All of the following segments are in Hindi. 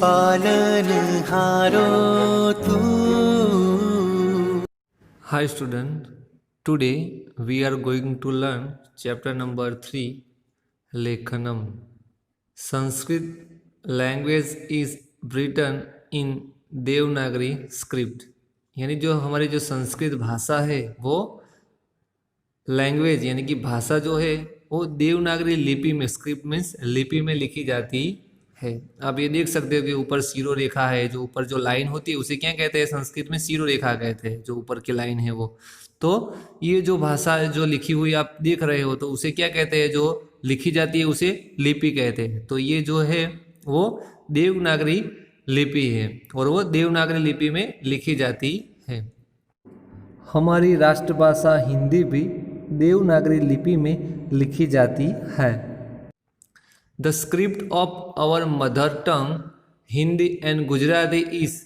पालनहारो तू। Hi student, today we are going to learn chapter number 3 Lekhanam. Sanskrit language is written in Devanagari script, यानी जो हमारी जो संस्कृत भाषा है वो लैंग्वेज यानी कि भाषा जो है वो देवनागरी लिपि में, स्क्रिप्ट मीन्स लिपि में लिखी जाती है। आप ये देख सकते हो कि ऊपर सीरो रेखा है, जो ऊपर जो लाइन होती है उसे क्या कहते हैं, संस्कृत में सीरो रेखा कहते हैं, जो ऊपर की लाइन है वो। तो ये जो भाषा जो लिखी हुई आप देख रहे हो तो उसे क्या कहते हैं, जो लिखी जाती है उसे लिपि कहते हैं। तो ये जो है वो देवनागरी लिपि है और वो देवनागरी लिपि में लिखी जाती है। हमारी राष्ट्रभाषा हिंदी भी देवनागरी लिपि में लिखी जाती है। The script of our mother tongue Hindi and Gujarati is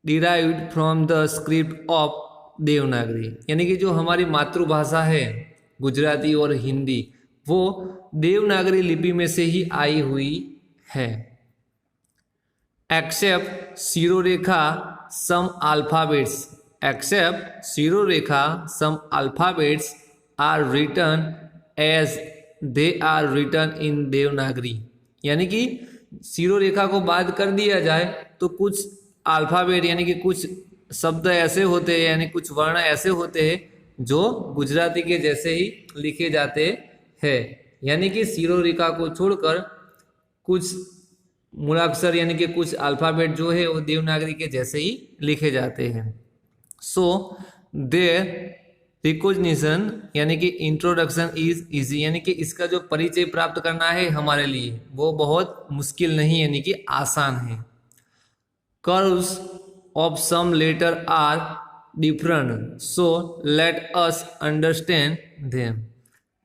derived from the script of Devanagari, यानी कि जो हमारी मातृभाषा है गुजराती और हिंदी वो देवनागरी लिपि में से ही आई हुई है। Except shirorekha some alphabets, except shirorekha some alphabets are written as they are written in Devanagari, यानी कि शिरोरेखा को बाद कर दिया जाए तो कुछ अल्फाबेट यानी कि कुछ शब्द ऐसे होते हैं, यानी कुछ वर्ण ऐसे होते हैं जो गुजराती के जैसे ही लिखे जाते हैं। यानी कि शिरोरेखा को छोड़कर कुछ मूलाक्षर यानी कि कुछ अल्फाबेट जो है वो देवनागरी के जैसे ही लिखे जाते हैं। सो देयर रिकॉग्निशन यानी कि इंट्रोडक्शन इज इजी, यानी कि इसका जो परिचय प्राप्त करना है हमारे लिए वो बहुत मुश्किल नहीं यानी कि आसान है। Curves of some letter are different so let us understand them.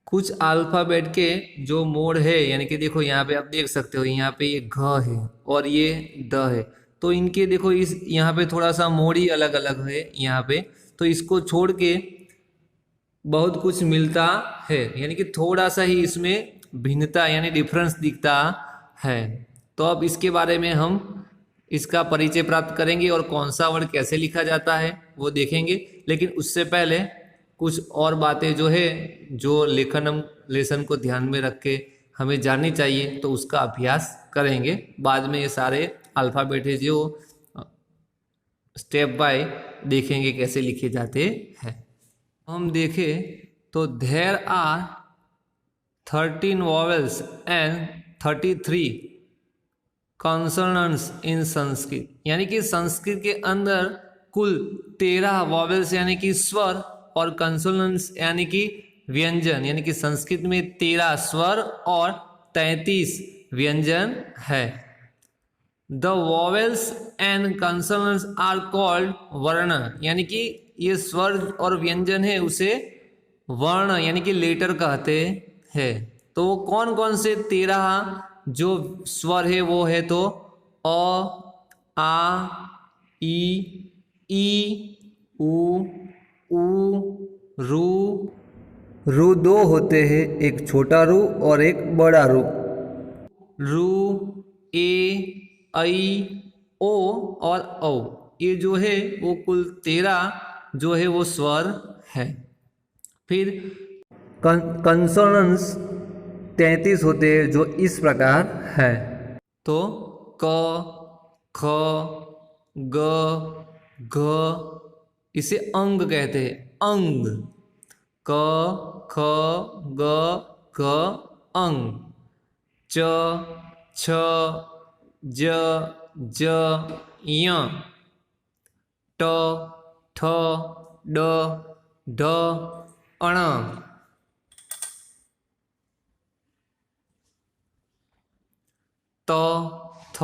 कुछ अल्फाबेट के जो मोड है यानी कि देखो यहाँ पे आप देख सकते हो, यहाँ पे ये घ है और ये द है, तो इनके देखो इस यहाँ पे थोड़ा सा मोड ही अलग अलग है यहाँ पे, तो इसको छोड़ के बहुत कुछ मिलता है, यानी कि थोड़ा सा ही इसमें भिन्नता यानी डिफरेंस दिखता है। तो अब इसके बारे में हम इसका परिचय प्राप्त करेंगे और कौन सा वर्ड कैसे लिखा जाता है वो देखेंगे। लेकिन उससे पहले कुछ और बातें जो है जो लेखनम लेसन को ध्यान में रख के हमें जाननी चाहिए तो उसका अभ्यास करेंगे। बाद में ये सारे अल्फ़ाबेट है जो स्टेप बाय देखेंगे कैसे लिखे जाते हैं। हम देखें तो there are 13 vowels and 33 consonants in Sanskrit, यानी कि संस्कृत के अंदर कुल 13 वॉवेल्स यानी कि स्वर और कंसोनेंट्स यानी कि व्यंजन, यानी कि संस्कृत में 13 स्वर और 33 व्यंजन है। The vowels and consonants are called varna, यानी कि ये स्वर और व्यंजन है उसे वर्ण यानी कि लेटर कहते हैं। तो वो कौन कौन से 13 जो स्वर है वो है तो अ, आ, ई, उ, रू 2 होते हैं, एक छोटा रू और एक बड़ा रू। रू, ए, ऐ, ओ और औ, ये जो है वो कुल 13 जो है वो स्वर है। फिर कंसोनेंट्स 33 होते हैं जो इस प्रकार है। तो क, ख, ग, घ, इसे अंग कहते हैं, अंग। क, ख, ग, घ, अंग। च, छ, ज, ज, य, ट, ठ, ड, ढ, अण। त, थ,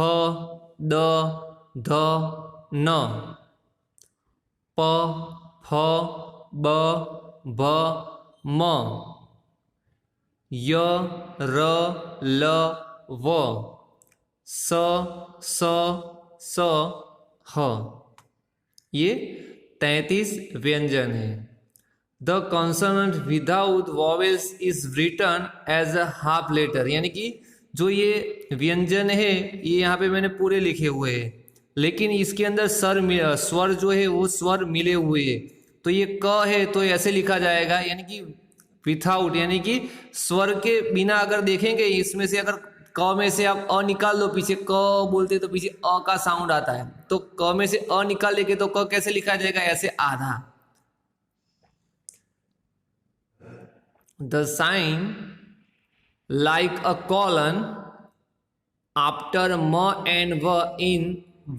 द, ध, न। प, फ, ब, भ, म। य, र, ल, व। स, स, ह। ये 33 व्यंजन है। The consonant without vowels is written as a half letter, यानी कि जो ये व्यंजन है ये यहाँ पे मैंने पूरे लिखे हुए हैं, लेकिन इसके अंदर स्वर जो है वो स्वर मिले हुए हैं। तो ये क है तो ऐसे लिखा जाएगा, यानी कि विथाउट, यानी कि स्वर के बिना अगर देखेंगे इसमें से, अगर क में से आप अ निकाल दो, पीछे क बोलते तो पीछे अ का साउंड आता है, तो क में से अ निकाल लेंगे तो क कैसे लिखा जाएगा, ऐसे आधा। The sign like a colon after m and v in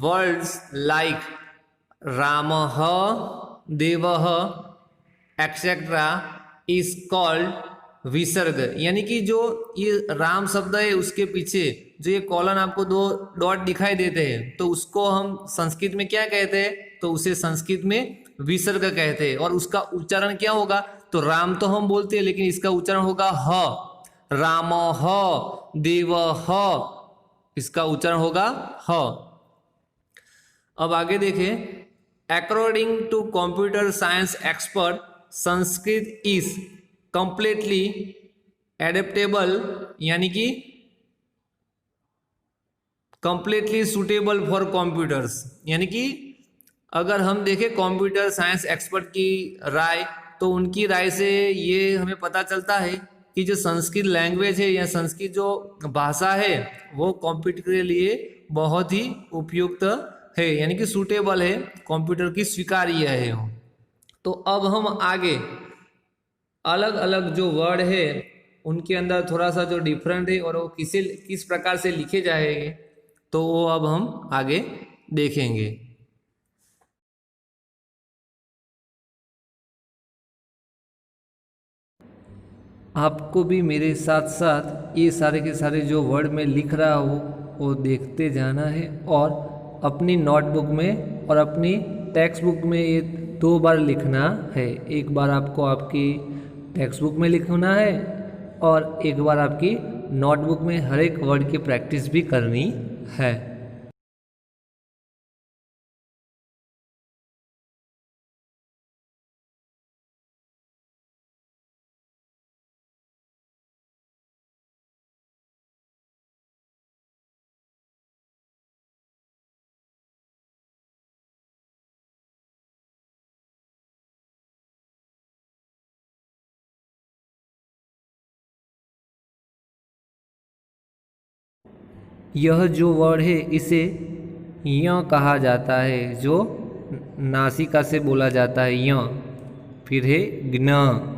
words like Ramah, Devah, etc. is called विसर्ग। यानी कि जो ये राम शब्द है उसके पीछे जो ये कॉलन आपको दो डॉट दिखाई देते हैं, तो उसको हम संस्कृत में क्या कहते हैं, तो उसे संस्कृत में विसर्ग कहते हैं। और उसका उच्चारण क्या होगा, तो राम तो हम बोलते हैं लेकिन इसका उच्चारण होगा ह, राम ह, देव ह, इसका उच्चारण होगा ह। अब आगे देखें, according to computer science expert, Sanskrit is completely adaptable, यानी कि कंप्लीटली सुटेबल फॉर कंप्यूटर्स। यानी कि अगर हम देखें कंप्यूटर साइंस एक्सपर्ट की राय, तो उनकी राय से ये हमें पता चलता है कि जो संस्कृत लैंग्वेज है या संस्कृत जो भाषा है वो कंप्यूटर के लिए बहुत ही उपयुक्त है, यानी कि सूटेबल है, कंप्यूटर की स्वीकार्य है वो। तो अब हम आगे अलग अलग जो वर्ड है उनके अंदर थोड़ा सा जो डिफरेंट है और वो किस प्रकार से लिखे जाएंगे, तो वो अब हम आगे देखेंगे। आपको भी मेरे साथ साथ ये सारे के सारे जो वर्ड में लिख रहा हूँ वो देखते जाना है, और अपनी नोटबुक में और अपनी टेक्स्ट बुक में ये 2 बार लिखना है। एक बार आपको आपकी टेक्स्ट बुक में लिखना है और एक बार आपकी नोटबुक में हर एक वर्ड की प्रैक्टिस भी करनी है। यह जो वर्ड है इसे य कहा जाता है, जो नासिका से बोला जाता है य। फिर है ज्ञ।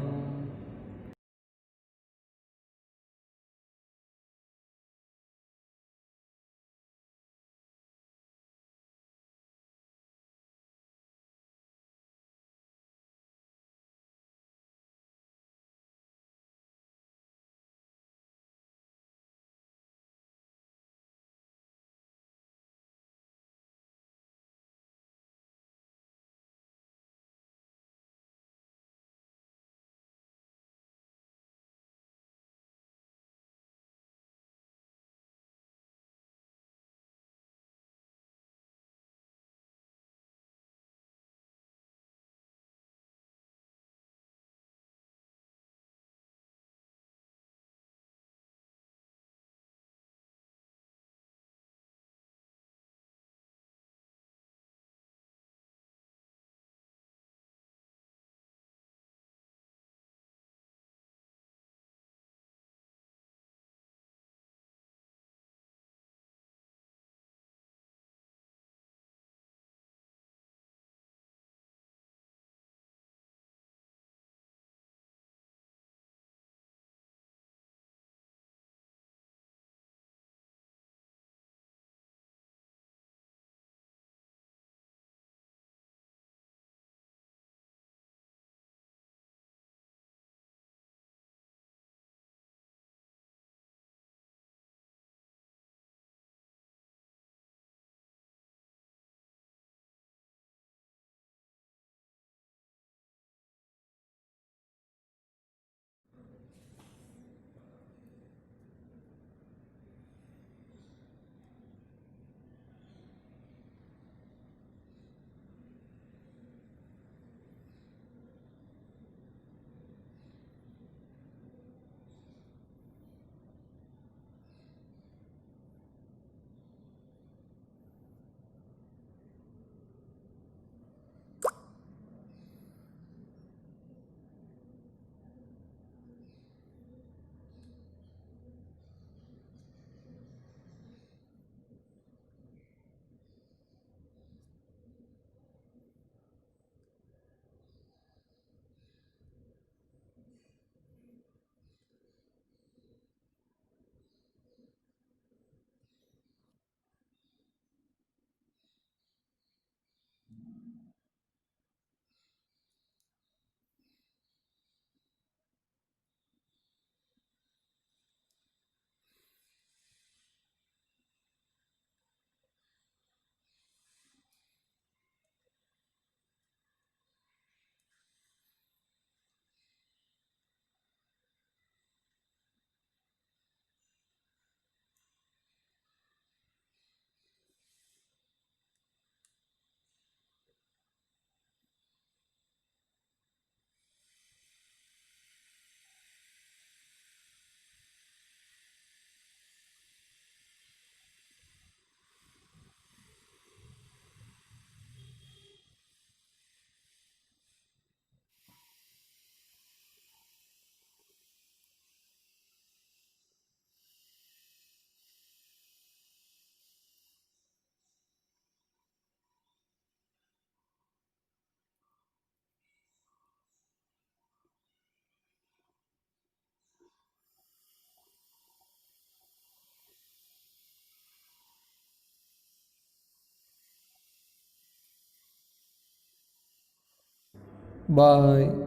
बाय.